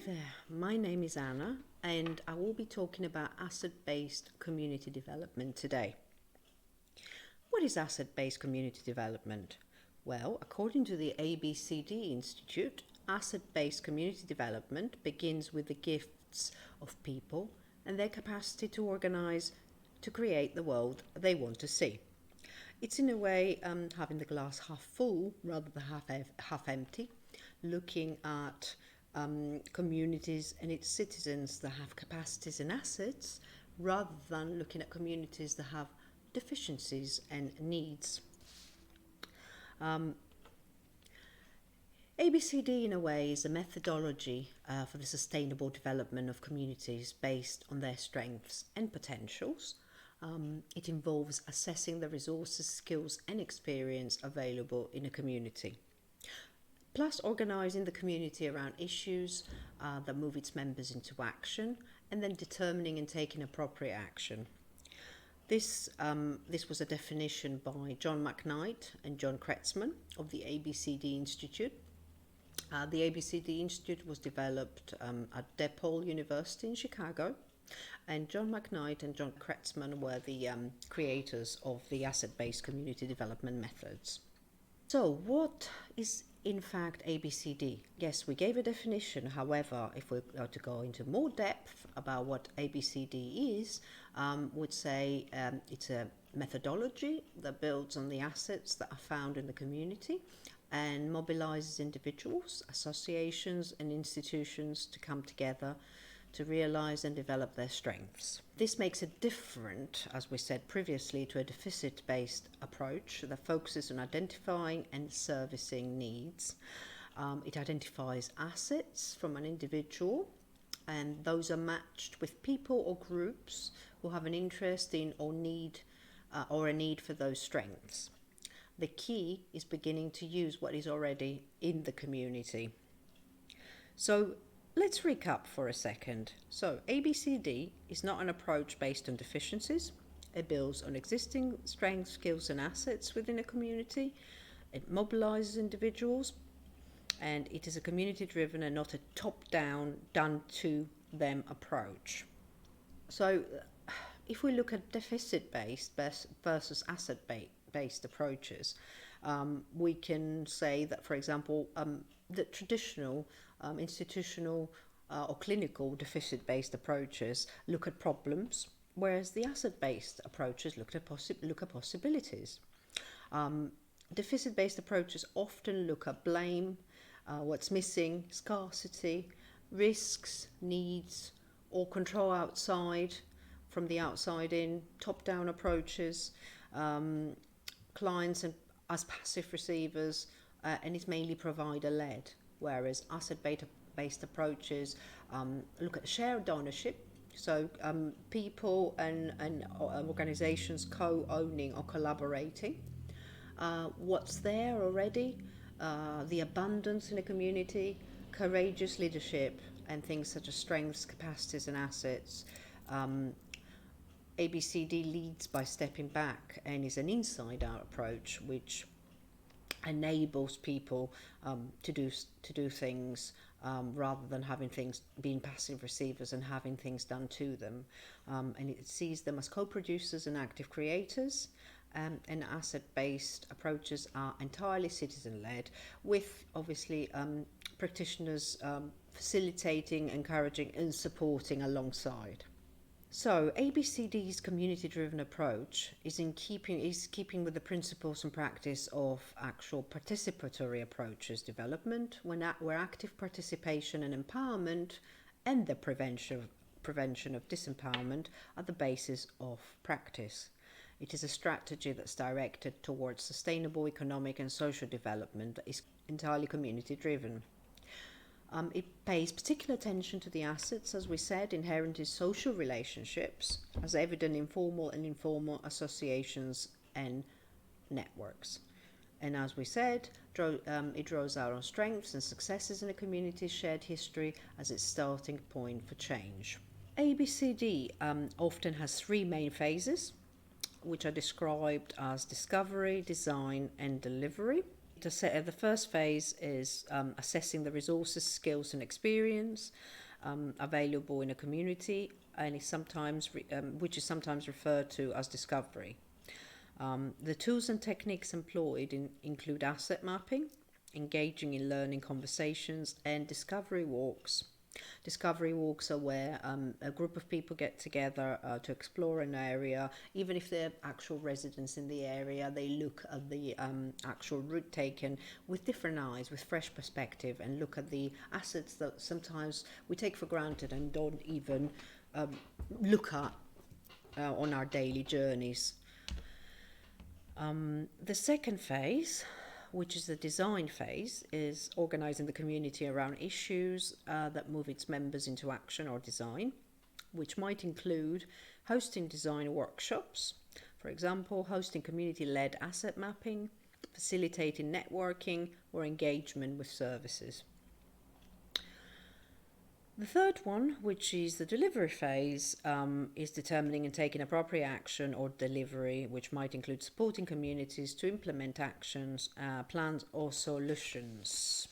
there, my name is Anna and I will be talking about asset-based community development today. What is asset-based community development? Well, according to the ABCD Institute, asset-based community development begins with the gifts of people and their capacity to organise to create the world they want to see. It's in a way having the glass half full rather than half empty, looking at communities and its citizens that have capacities and assets rather than looking at communities that have deficiencies and needs. ABCD in a way is a methodology for the sustainable development of communities based on their strengths and potentials. It involves assessing the resources, skills and experience available in a community, plus organising the community around issues that move its members into action, and then determining and taking appropriate action. This was a definition by John McKnight and John Kretzmann of the ABCD Institute. The ABCD Institute was developed at DePaul University in Chicago, and John McKnight and John Kretzmann were the creators of the asset-based community development methods. So what is in fact ABCD? Yes, we gave a definition. However, if we are to go into more depth about what ABCD is, would say it's a methodology that builds on the assets that are found in the community and mobilizes individuals, associations and institutions to come together to realize and develop their strengths. This makes it different, as we said previously, to a deficit-based approach that focuses on identifying and servicing needs. It identifies assets from an individual, and those are matched with people or groups who have an interest in or a need for those strengths. The key is beginning to use what is already in the community. So let's recap for a second. So ABCD is not an approach based on deficiencies. It builds on existing strengths, skills and assets within a community. It mobilizes individuals, and it is a community driven and not a top-down, done-to-them approach. So if we look at deficit-based versus asset-based approaches, we can say that, for example, the traditional institutional or clinical deficit-based approaches look at problems, whereas the asset-based approaches look at possibilities. Deficit-based approaches often look at blame, what's missing, scarcity, risks, needs, or control outside, from the outside in, top-down approaches, clients as passive receivers, and is mainly provider-led. Whereas asset-based approaches look at shared ownership, so people and organizations co-owning or collaborating. What's there already, the abundance in a community, courageous leadership, and things such as strengths, capacities and assets. ABCD leads by stepping back and is an inside-out approach which enables people to do things rather than having things being passive receivers and having things done to them, and it sees them as co-producers and active creators. And asset-based approaches are entirely citizen-led, with obviously practitioners facilitating, encouraging and supporting alongside. So ABCD's community-driven approach is keeping with the principles and practice of actual participatory approaches development, where active participation and empowerment and the prevention of disempowerment are the basis of practice. It is a strategy that's directed towards sustainable economic and social development that is entirely community-driven. It pays particular attention to the assets, as we said, inherent in social relationships, as evident in formal and informal associations and networks. And as we said, it draws out on strengths and successes in a community's shared history as its starting point for change. ABCD often has three main phases, which are described as discovery, design and delivery. the first phase is assessing the resources, skills, and experience available in a community, and is which is sometimes referred to as discovery. The tools and techniques employed include asset mapping, engaging in learning conversations, and discovery walks. Discovery walks are where a group of people get together to explore an area. Even if they're actual residents in the area, they look at the actual route taken with different eyes, with fresh perspective, and look at the assets that sometimes we take for granted and don't even look at on our daily journeys. The second phase, which is the design phase, is organising the community around issues that move its members into action or design, which might include hosting design workshops, for example, hosting community-led asset mapping, facilitating networking or engagement with services. The third one, which is the delivery phase, is determining and taking appropriate action or delivery, which might include supporting communities to implement actions, plans or solutions.